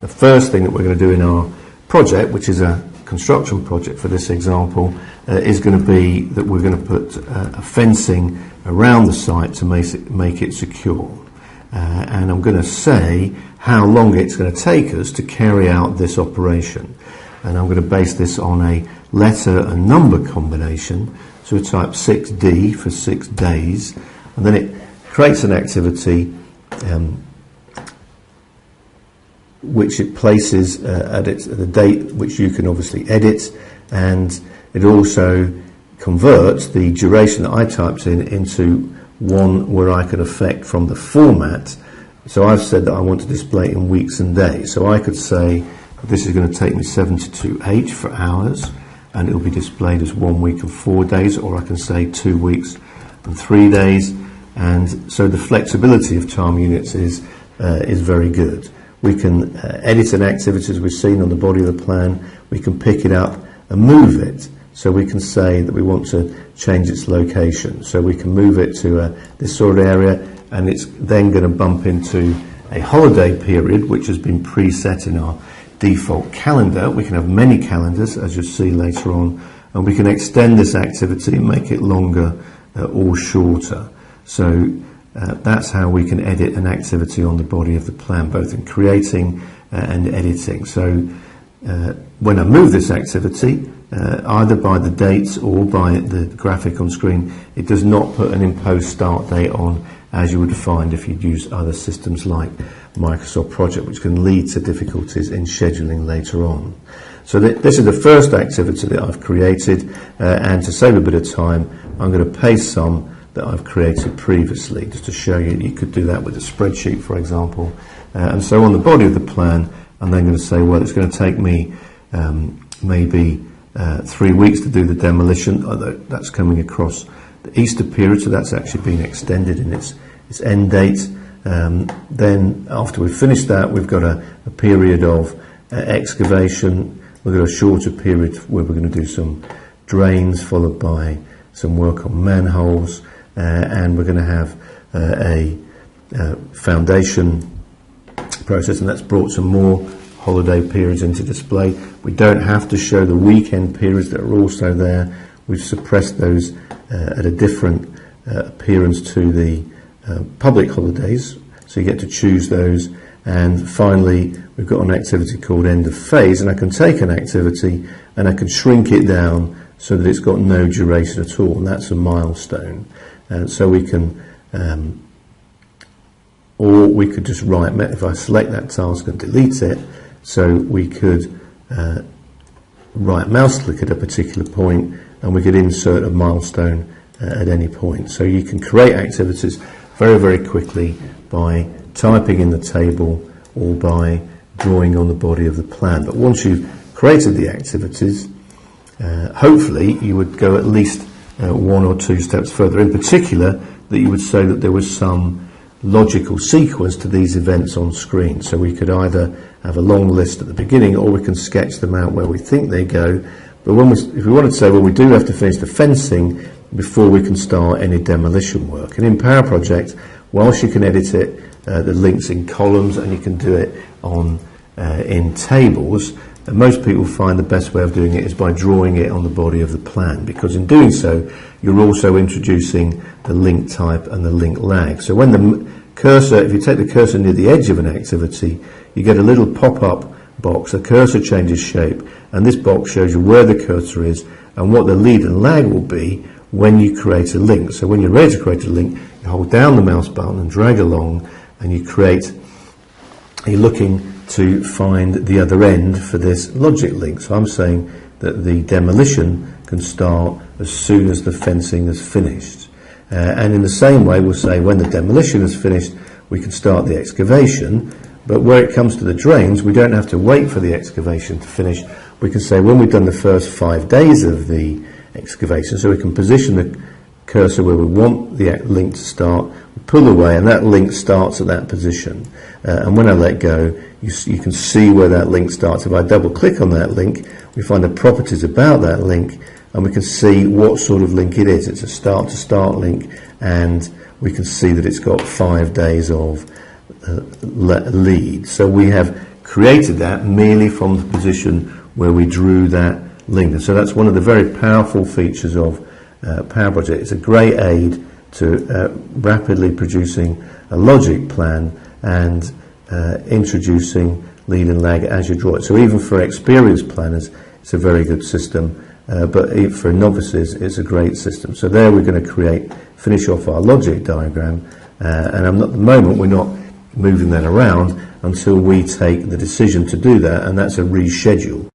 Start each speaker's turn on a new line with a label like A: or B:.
A: The first thing that we're going to do in our project, which is a construction project for this example, is going to be that we're going to put a fencing around the site to make it secure. And I'm going to say how long it's going to take us to carry out this operation. And I'm going to base this on a letter and number combination. So we type 6D for 6 days, and then it creates an activity which it places at the date which you can obviously edit, and it also converts the duration that I typed in into one where I can affect from the format. So I've said that I want to display in weeks and days. So I could say this is going to take me 72H for hours, and it will be displayed as 1 week and 4 days, or I can say 2 weeks and 3 days. And so the flexibility of time units is very good. We can edit an activity as we've seen on the body of the plan. We can pick it up and move it. So we can say that we want to change its location. So we can move it to this sort of area, and it's then going to bump into a holiday period which has been preset in our default calendar. We can have many calendars, as you'll see later on, and we can extend this activity and make it longer or shorter. So that's how we can edit an activity on the body of the plan, both in creating and editing. So when I move this activity, either by the dates or by the graphic on screen, it does not put an imposed start date on, as you would find if you'd use other systems like Microsoft Project, which can lead to difficulties in scheduling later on. So this is the first activity that I've created, and to save a bit of time, I'm going to paste some that I've created previously, just to show you you could do that with a spreadsheet, for example. And so on the body of the plan, I'm then going to say, well, it's going to take me maybe 3 weeks to do the demolition, although that's coming across the Easter period, so that's actually been extended in its end date. Then after we've finished that, we've got a period of excavation. We've got a shorter period where we're going to do some drains, followed by some work on manholes, and we're going to have a foundation process, and that's brought some more holiday periods into display. We don't have to show the weekend periods that are also there. We've suppressed those at a different appearance to the public holidays, so you get to choose those. And finally, we've got an activity called end of phase, and I can take an activity and I can shrink it down so that it's got no duration at all, and that's a milestone. And so we can, or we could just write, if I select that task and delete it, so we could right mouse click at a particular point, and we could insert a milestone at any point. So you can create activities very, very quickly by typing in the table or by drawing on the body of the plan. But once you've created the activities, hopefully you would go at least 1 or 2 steps further. In particular, that you would say that there was some logical sequence to these events on screen. So we could either have a long list at the beginning, or we can sketch them out where we think they go. But if we wanted to say, well, we do have to finish the fencing before we can start any demolition work. And in Power Project, whilst you can edit it, the links in columns, and you can do it in tables, most people find the best way of doing it is by drawing it on the body of the plan, because in doing so, you're also introducing the link type and the link lag. So when the cursor, if you take the cursor near the edge of an activity, you get a little pop-up box, the cursor changes shape, and this box shows you where the cursor is and what the lead and lag will be when you create a link. So when you're ready to create a link, you hold down the mouse button and drag along, and you're looking to find the other end for this logic link. So I'm saying that the demolition can start as soon as the fencing is finished. And in the same way, we'll say when the demolition is finished, we can start the excavation. But where it comes to the drains, we don't have to wait for the excavation to finish. We can say when we've done the first 5 days of the excavation, so we can position the cursor where we want the link to start, pull away, and that link starts at that position. And when I let go, you can see where that link starts. If I double click on that link, we find the properties about that link, and we can see what sort of link it is. It's a start to start link, and we can see that it's got 5 days of lead. So we have created that merely from the position where we drew that link. And so that's one of the very powerful features of Power Project. It's a great aid to rapidly producing a logic plan and introducing lead and lag as you draw it. So even for experienced planners, it's a very good system, but for novices, it's a great system. So there we're going to finish off our logic diagram, and at the moment we're not moving that around until we take the decision to do that, and that's a reschedule.